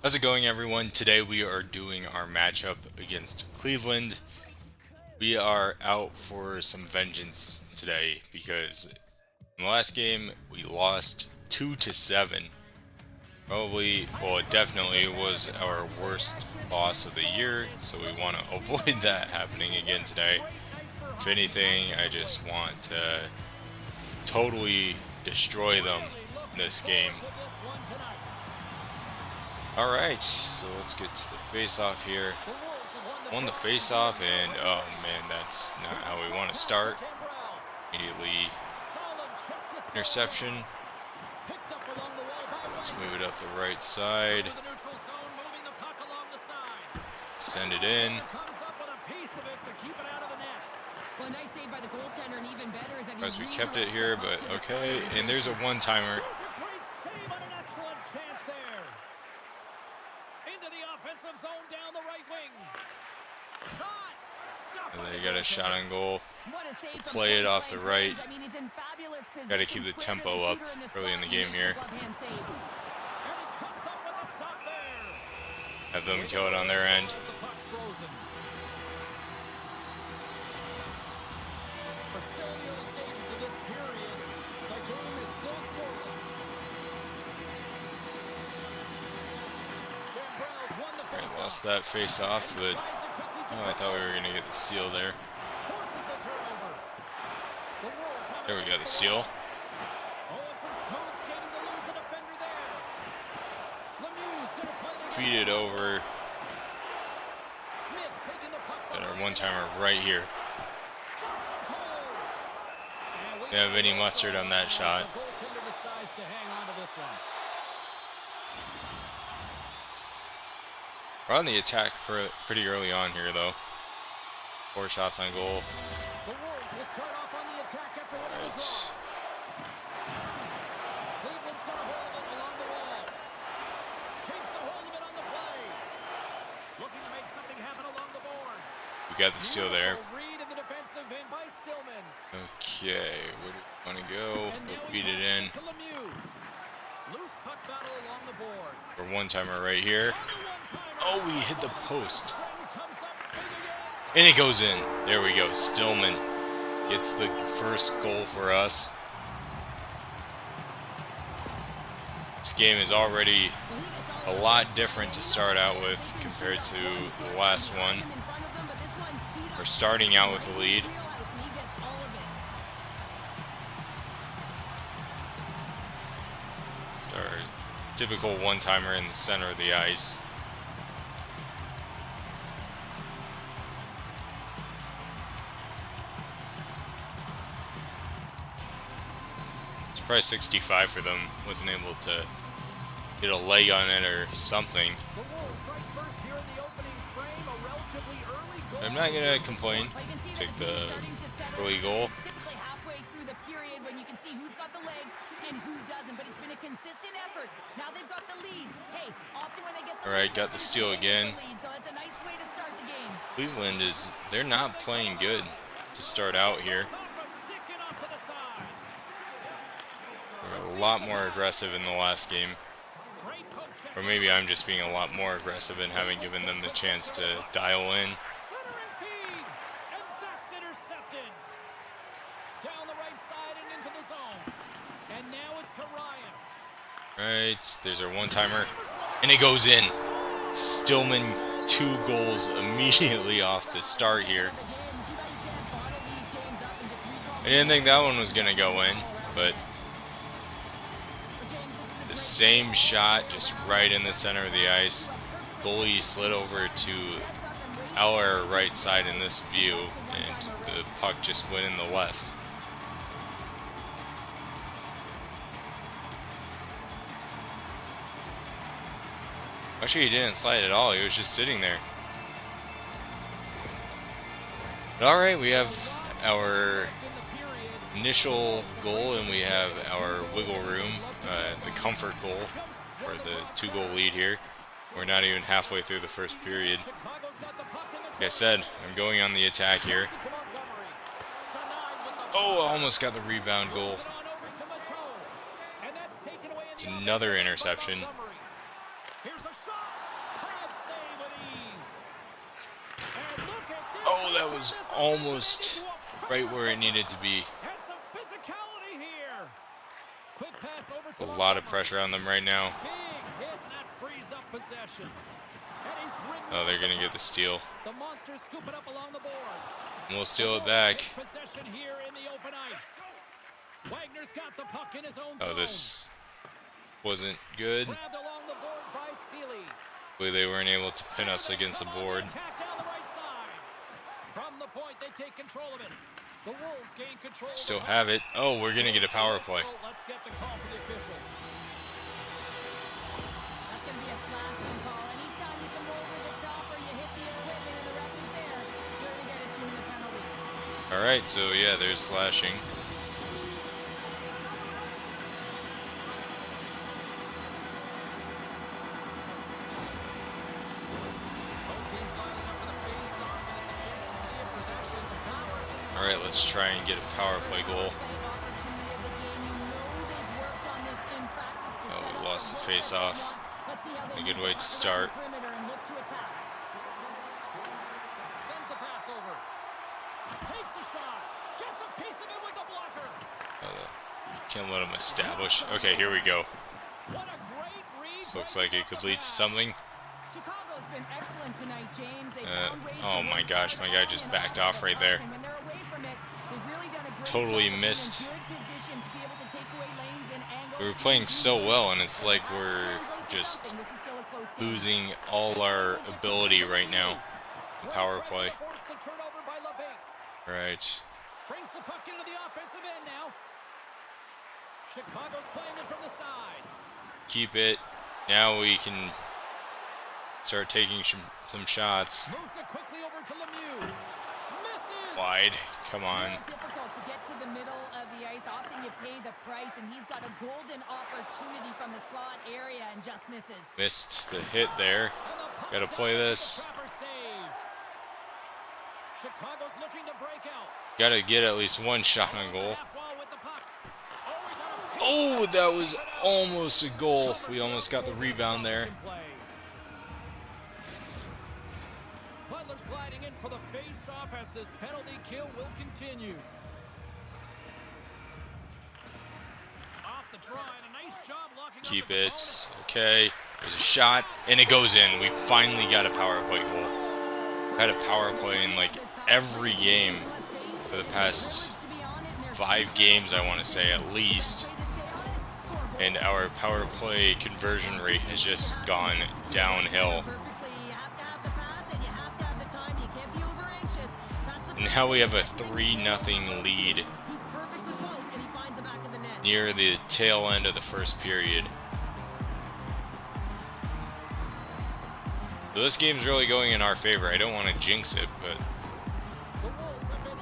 How's it going, everyone? Today we are doing our matchup against Cleveland. We are out for some vengeance today because in the last game we lost 2-7. Probably, well, it definitely was our worst loss of the year, so we want to avoid that happening again today. If anything, I just want to totally destroy them in this game. Alright, so let's get to the face-off here. Won the face-off, and oh man, that's not how we want to start. Immediately, interception. Let's move it up the right side. Send it in. As we kept it here, but okay. And there's a one-timer. And then you got a shot on goal. Play it off the right. Got to keep the tempo up early in the game here. Have them kill it on their end. Alright, lost that face off, but oh, I thought we were going to get the steal there. There we go, the steal. Feed it over. Got our one-timer right here. Didn't have any mustard on that shot. We're on the attack pretty early on here, though. 4 shots on goal. Alright. We got the steal there. Okay, where do we want to go? We'll feed it in. For one-timer right here. Oh, we hit the post. And it goes in. There we go. Stillman gets the first goal for us. This game is already a lot different to start out with compared to the last one. We're starting out with the lead. It's our typical one-timer in the center of the ice. It's probably 65 for them. Wasn't able to get a leg on it or something. I'm not going to complain. Take the early goal. Alright, got the steal again. Cleveland they're not playing good to start out here. They're a lot more aggressive in the last game. Or maybe I'm just being a lot more aggressive and haven't given them the chance to dial in. Right, there's our one-timer, and it goes in. Stillman, 2 goals immediately off the start here. I didn't think that one was going to go in, but the same shot, just right in the center of the ice. Goalie slid over to our right side in this view, and the puck just went in the left. Actually, he didn't slide at all. He was just sitting there. Alright, we have our initial goal, and we have our wiggle room, the comfort goal, or the 2-goal lead here. We're not even halfway through the first period. Like I said, I'm going on the attack here. Oh, almost got the rebound goal. It's another interception. was almost right where it needed to be. A lot of pressure on them right now. Oh, they're gonna get the steal. And we'll steal it back. Oh, this wasn't good. They weren't able to pin us against the board. Still have it. Oh, we're gonna get a power play. All right, so yeah, there's slashing. All right, let's try and get a power play goal. Oh, we lost the face-off. A good way to start. Can't let him establish. Okay, here we go. This looks like it could lead to something. Oh my gosh, my guy just backed off right there. Totally missed. We were playing so well, and it's like we're just losing all our ability right now. The power play. Right. Keep it. Now we can start taking some shots. Wide. Come on. It's difficult to get to the middle of the ice. Often you pay the price, and he's got a golden opportunity from the slot area and just misses. Missed the hit there. Gotta play this. Gotta get at least one shot on goal. Oh, that was almost a goal. We almost got the rebound there. Butler's gliding in for the face-off as this penalty kill will continue. Off the draw, and a nice job locking Keep it. Okay. There's a shot, and it goes in. We finally got a power play goal. We had a power play in like every game for the past 5 games, I want to say, at least. And our power play conversion rate has just gone downhill. Now we have a 3-0 lead near the tail end of the first period. So this game's really going in our favor. I don't want to jinx it, but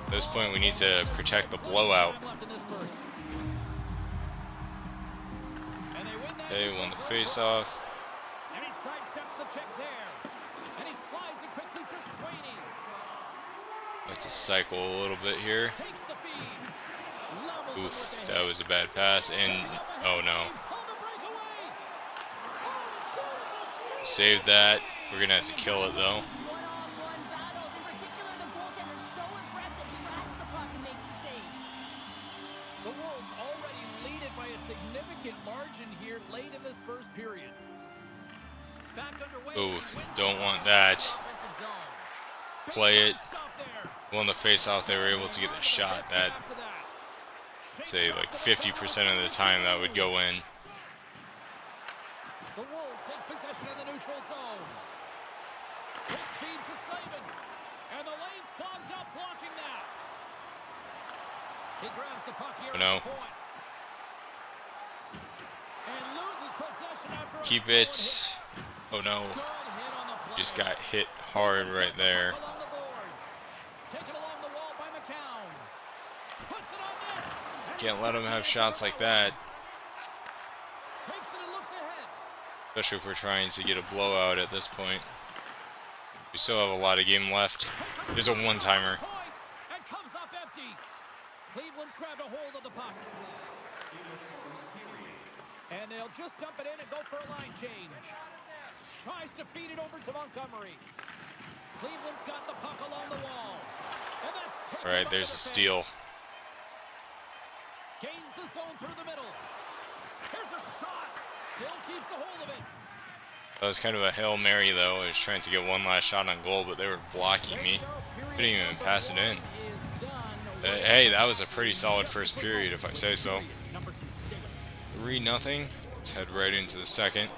at this point we need to protect the blowout. They won the face-off. Let's just cycle a little bit here. Oof, that was a bad pass, and oh no. Saved that. We're gonna have to kill it though. The Wolves already lead it by a significant margin here late in this first period. Back underway. Ooh, don't want that. Play it. Won the face-off. They were able to get the shot. That, I'd say, like 50% of the time that would go in. The Wolves take possession of the neutral zone. Quick feed to Slavin. And the lane's clogged up, blocking that. He grabs the puck here. Oh no. And loses possession after Keep it. Oh no. Just got hit hard right there. Can't let him have shots like that. Especially if we're trying to get a blowout at this point. We still have a lot of game left. There's a one-timer. And comes up empty. Cleveland's grabbed a hold of the puck. And they'll just dump it in and go for a line change. Tries to feed it over to Montgomery. Cleveland's got the puck along the wall. And that's taken All right, by there's the a steal. defense. Gains the zone through the middle. Here's a shot. Still keeps a hold of it. That was kind of a Hail Mary, though. I was trying to get one last shot on goal, but they were blocking me. Couldn't even pass it in. Hey, that was a pretty solid first period, if I say so. 3-0. Let's head right into the second.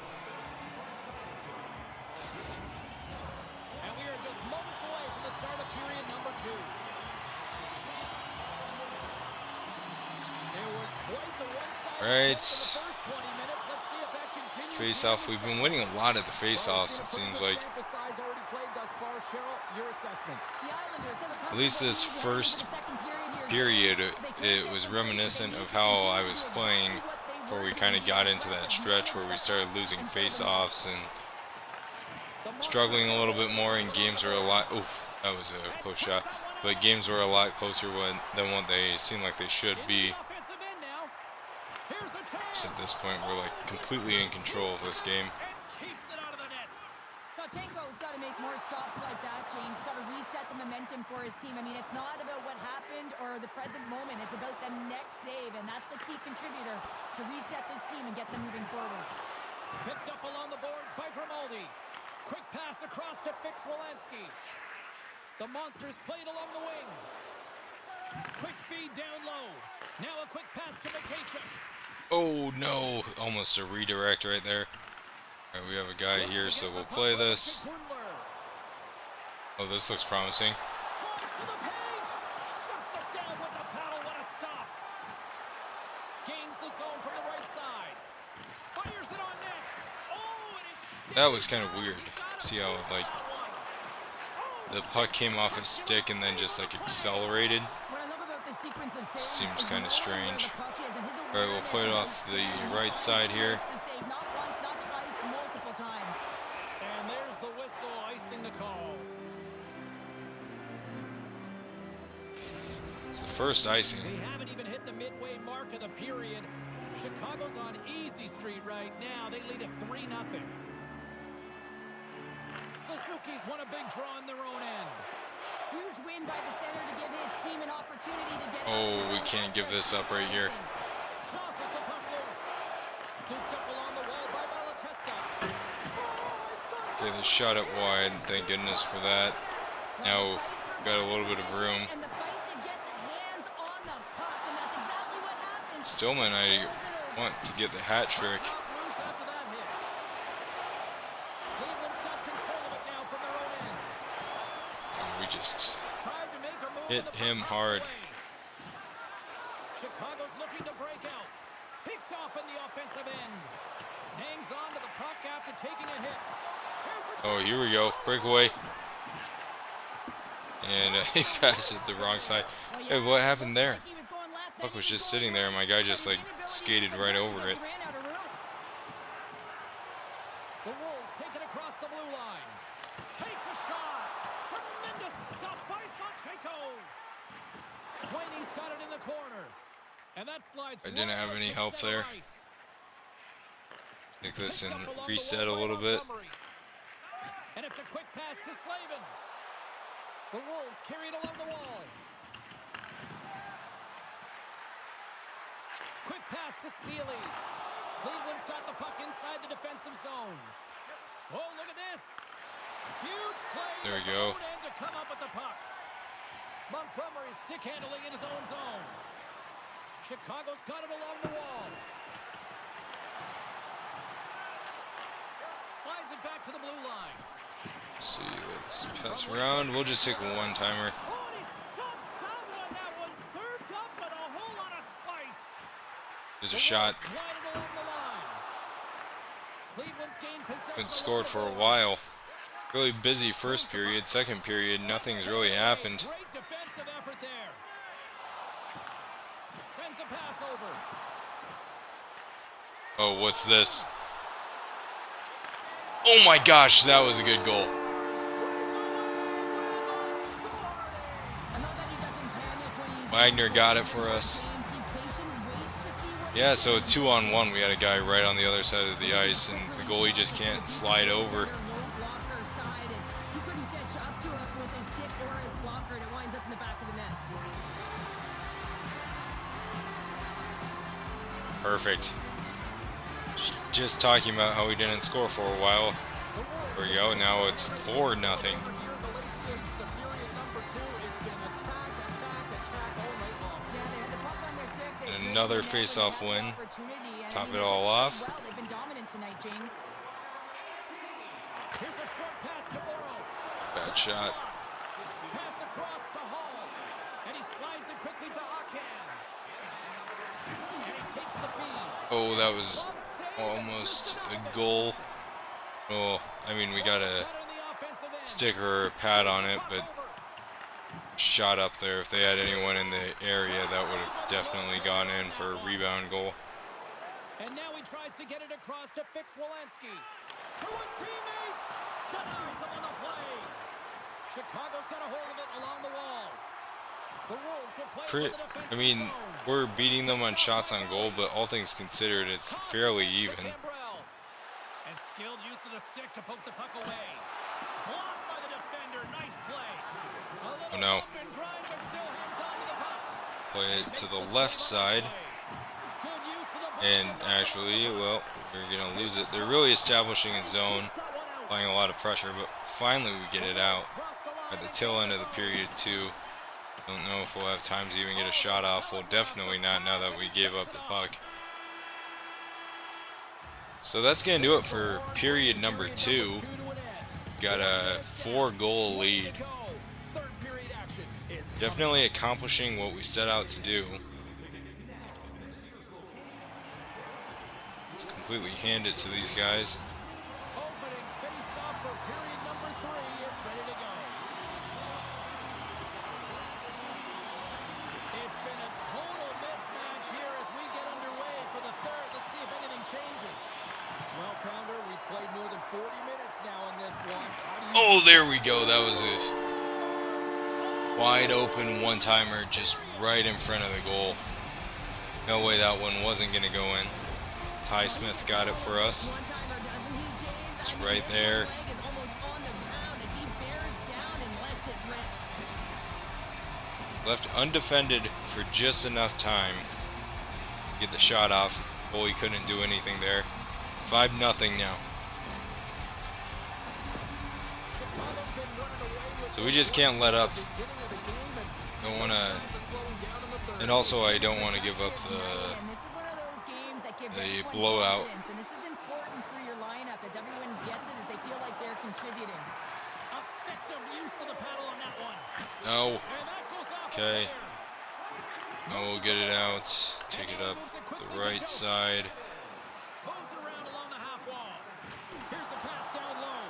And we are just moments away from the start of period number 2. There was quite the one-sided Right. first 20 minutes. Let's see if that continues. Face-off. We've been winning a lot of the face-offs, it seems like. At least this first period, it was reminiscent of how I was playing before we kind of got into that stretch where we started losing face-offs and struggling a little bit more, and games were a lot. Oof, that was a close shot. But games were a lot closer than what they seem like they should be. Just at this point, we're like completely in control of this game. Sawchenko's got to make more stops like that, James. Got to reset the momentum for his team. I mean, it's not about what happened or the present moment. It's about the next save, and that's the key contributor to reset this team and get them moving forward. Picked up along the boards by Grimaldi. Quick pass across to Fix Wolanski. The Monsters played along the wing. Quick feed down low. Now a quick pass to Mikachuk. Oh no, almost a redirect right there. All right, we have a guy here, so we'll play this. Oh, this looks promising. Tries to the paint. Shuts it down with the paddle. What a stop. Gains the zone from the right side. Fires it on net. Oh, and it's That was kind of weird. See how like the puck came off his stick and then just like accelerated. What I love about this sequence of saves Seems is kind of knowing where strange. the puck is and his All right, we'll play it off the right side here. awareness to save not once, not twice, multiple times. And there's the whistle icing the call. It's the first icing. We haven't even hit the midway mark of the period. Chicago's on easy street right now. They lead at 3-0. Suzuki's won a big draw on their own end. Huge win by the center to give his team an opportunity to get. Oh, we can't give this up right here. Tosses the puck loose. Scooped up along the wall by Malatesta. Okay, the shot it wide. Thank goodness for that. Now got a little bit of room. And the fight to get the hands on the puck, and that's exactly what happened. Stillman, I want to get the hat trick. Loose after that hit. Cleveland's got control of it now from their own end. We just Tried to make a move hit and the him puck hard. away. Chicago's looking to break out. Picked off in the offensive end. Hangs on to the puck after taking a hit. Here's the Oh, here we go. Breakaway. And he passed it the wrong side. Hey, what happened there? He was going left, Puck then was he just was sitting going there, and my guy just like skated right over it. He ran out of room. The Wolves take it across the blue line. Takes a shot. Tremendous stop by Sawchenko. Sweeney's got it in the corner. And that slides. I didn't right have out any to help center there. ice. Take this and Picked up along the reset a wall by little bit. Montgomery. And it's a quick pass to Slavin. The Wolves carry it along the wall. Quick pass to Sealy. Cleveland's got the puck inside the defensive zone. Oh, look at this. Huge play. There we to go. the own end to come up with the puck. Montgomery stick handling in his own zone. Chicago's got it along the wall. Slides it back to the blue line. Let's see, let's pass around. We'll just take a one-timer. Oh, and he stops that one. That was served up with a whole lot of spice. There's a shot. Glided along the line. Cleveland's gained possession Been scored for a while. Really busy first period. Second period, nothing's really happened. Great defensive effort there. Sends a pass over. Oh, what's this? Oh my gosh, that was a good goal. I love that he doesn't panic when he's Wagner got it for us. James, he's patient, waits to see what Yeah, so 2-on-1, we had a guy right on the other side of the ice, and the goalie just can't slide over. their low blocker side, and he couldn't catch up to it with his stick or his blocker, and it winds up in the back Perfect. Just talking about how we didn't score for a while. There we go. Now it's 4-0. Here, the late stage Superior number 2. It's been attack all night long. Yeah, they had the puck on their stick. They And drew another the net, they face-off had the win. opportunity, and Top I mean, it they all just off. played well. They've been dominant tonight, James. Here's a short pass to Morrow. Bad shot. Pass across to Hall. And he slides it quickly to Akan. And he takes the feed. Oh, that was almost a goal. Oh, I mean, we got a sticker or a pad on it, but shot up there. If they had anyone in the area, that would have definitely gone in for a rebound goal. And now he tries to get it across to Fix-Wolansky. To his teammate. Denies him on the play. Chicago's got a hold of it along the wall. The Wolves will play for the defensive I mean, zone. we're beating them on shots on goal, but all things considered, it's fairly even. Gambrell. And skilled use of the stick to poke the puck away. Blocked by the defender. Nice play. A little Oh no. bump and grind, but still hangs on to the puck. Play it to the left side. Good use of the puck. And actually, well, we're going to lose it. They're really establishing a zone, applying a lot of pressure, but finally we get it out at the tail end of the period 2. Don't know if we'll have time to even get a shot off. Well, definitely not now that we gave up the puck. So that's going to do it for period number 2. Got a 4-goal lead. Definitely accomplishing what we set out to do. Let's completely hand it to these guys. Opening face-off for period number 3 is ready to go. It's been a total mismatch here as we get underway for the third. Let's see if anything changes. Well, Pounder, we've played more than 40 minutes now in this one. Oh, there we go. That was it. Wide open one-timer just right in front of the goal. No way that one wasn't going to go in. Ty Smith got it for us. One-timer, doesn't he, James? It's I mean, right his there. leg is almost on the ground as he bears down and lets it rip. Left undefended for just enough time to get the shot off. Goalie couldn't do anything there. 5-0 now. So we just can't let up. Don't want to. And also, I don't want to give up And this is one of those games that give the everyone blowout. confidence, and this is important for your lineup as everyone gets it, as they feel like they're contributing. Effective use of the paddle on that one. No. And that goes off. Okay. Now we'll get it out. Take it up the right side. Moves it around along the half wall. Here's a pass down low.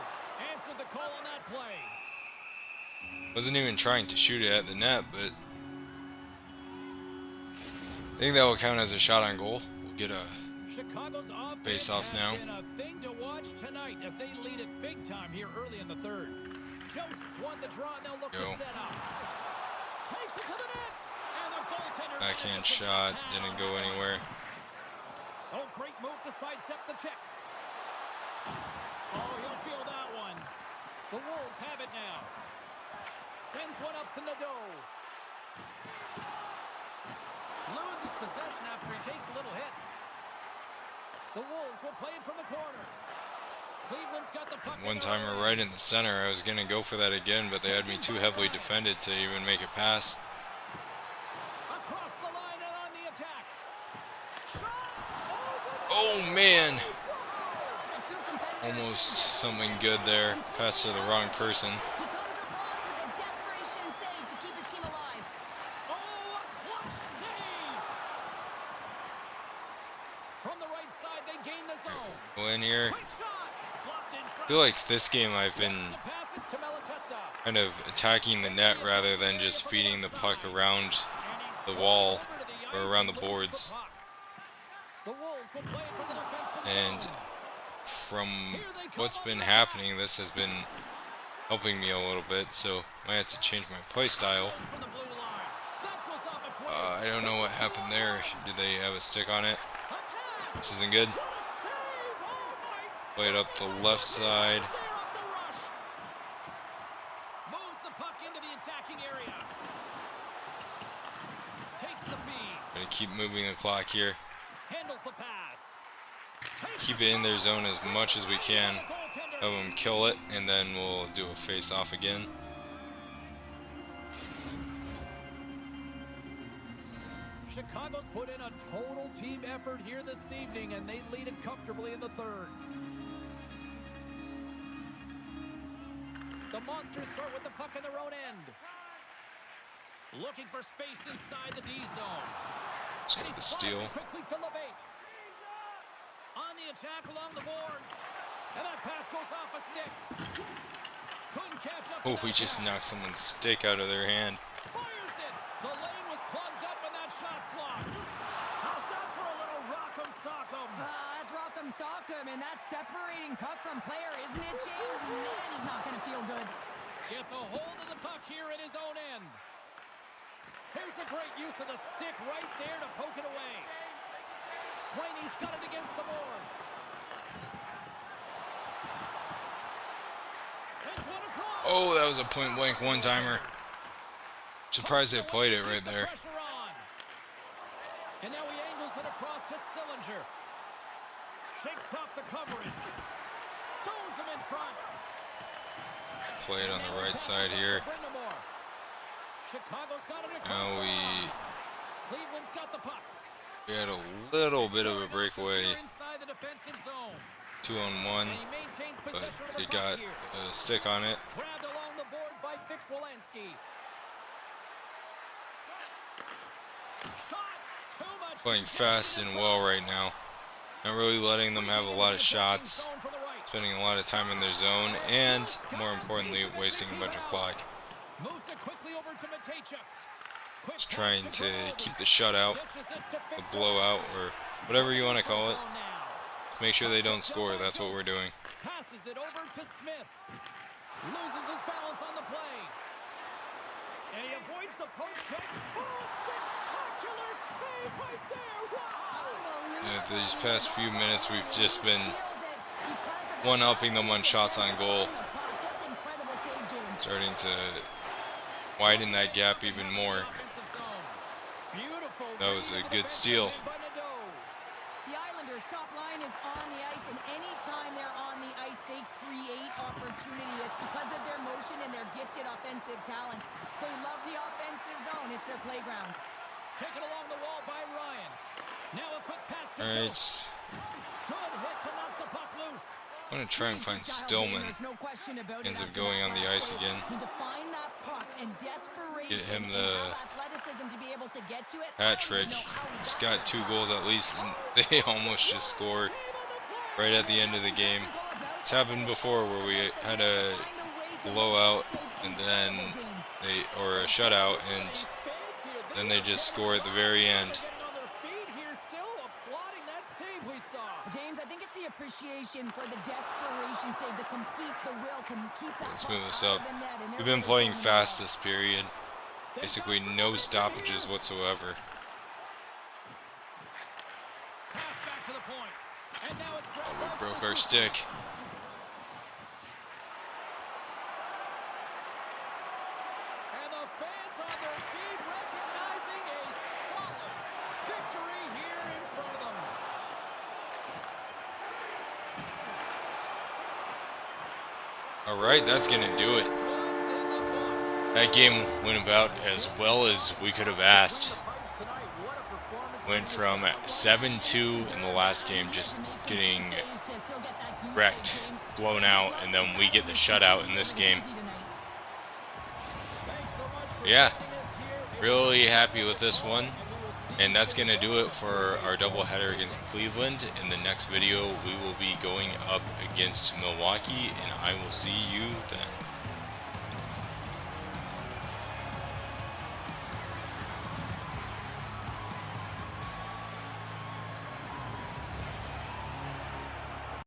Answered the call on that play. Wasn't even trying to shoot it at the net, but I think that will count as a shot on goal. We'll get a Chicago's offense face off has now. been a thing to watch tonight as they lead it big time here early in the third. Joseph's won the draw, and they'll look Go. to set up. Takes it to the net, and the goaltender. backhand shot. Didn't go anywhere. Oh, great move to sidestep the check. Oh, he'll feel that one. The Wolves have it now. Sends one up to Nadeau. Loses possession after he takes a little hit. The Wolves will play it from the corner. Cleveland's got the puck. One-timer right in the center. I was going to go for that again, but they had me too heavily defended to even make a pass. Across the line and on the attack. Oh, man. Almost something good there. Pass to the wrong person. He comes across with a desperation save to keep his team alive. Oh, a clutch save! From the right side, they gain the zone. Go in here. Quick shot! Blocked in I front. feel like this game I've been To pass it to Malatesta. kind of attacking the net rather than just feeding the puck around the wall or around the boards. The Wolves will play it from the defensive And zone. from what's been happening, this has been helping me a little bit, so I had to change my play style. From the blue line. That goes off a twig. I don't know what happened there. Did they have a stick on it? A pass. This isn't good. What a save! Oh my! Play it up the left side. There off the rush. Moves the puck into the attacking area. Takes the feed. Gotta keep moving the clock here. Handled handles the pass. Keep it in their zone as much as we can. Have them kill it, and then we'll do a face-off again. Chicago's put in a total team effort here this evening, and they lead it comfortably in the third. The Monsters start with the puck in their own end. Looking for space inside the D zone. Let's get the steal. Quickly to Lebate. On the attack along the boards. And that pass goes off a stick. Couldn't catch up. Oh, we just knocked someone's stick out of their hand. Fires it. The lane was plugged up and that shot's blocked. How's that for a little rock'em sock'em? That's rock'em sock'em, and that's separating puck from player, isn't it, James? Man, he's not going to feel good. Gets a hold of the puck here in his own end. Here's a great use of the stick right there to poke it away. Swaney's got it against the boards. Sends one across. Oh, that was a point-blank one-timer. Surprised they played it right there. Pressure on. And now he angles it across to Sillinger. Shakes off the coverage. Stones him in front. Play it on the right side here. Chicago's got it across. Now Cleveland's got the puck. we had a little bit of a breakaway, Inside the defensive zone. 2-on-1, And he maintains but possession of the it puck got here. a stick on it. Grabbed along the boards by Fix-Wolansky. Shot. Too much. Playing fast and well right now. Not really letting them have a lot of shots, Zone from the right. spending a lot of time in their zone, and more importantly, wasting a bunch of clock. Moves it quickly over to Matejchuk. Quick Just pass trying to Grimaldi. keep the shutout, Dishes it to a Fix-Wolansky. blowout, or whatever you want to call it. Zone now. Make sure they don't score. That's what we're doing. Passes it over to Smith. Loses his balance on the play. And he avoids the poke check. Oh, spectacular save right there. Wow. These past few minutes, we've just been one-upping them on shots on goal, starting to widen that gap even more. Offensive zone. Beautiful. That was a good steal. By Nadeau. The Islanders' top line is on the ice, and anytime they're on the ice, they create opportunity. It's because of their motion and their gifted offensive talents. They love the offensive zone. It's their playground. Taken along the wall by Ryan. Now a quick pass to All right, Schultz. Good hit to knock the puck loose. I'm gonna try and find Stillman. Ends up going on the ice again. Get him the hat trick. He's got 2 goals at least, and they almost just scored right at the end of the game. It's happened before where we had a blowout and then or a shutout, and then they just score at the very end. On their feet here, still applauding that save we saw. James, I think it's the appreciation for the desperation save, the complete, the will to keep that. Let's puck move this out up. of the net, and We've they're been playing pushing fast well. this period. Basically no stoppages whatsoever. Pass back to the point. And now it's Oh, we broke our stick. And the fans on their feet recognizing a solid victory here in front of them. All right, that's gonna do it. Slides in the books. That game went about as well as we could have asked. Pipes tonight, what a performance. Went from 7-2 in the last game, just getting wrecked, blown out, and then we get the shutout in this game. Thanks so much for Yeah, joining us here. really happy with this one. And that's going to do it for our doubleheader against Cleveland. In the next video, we will be going up against Milwaukee, and I will see you then.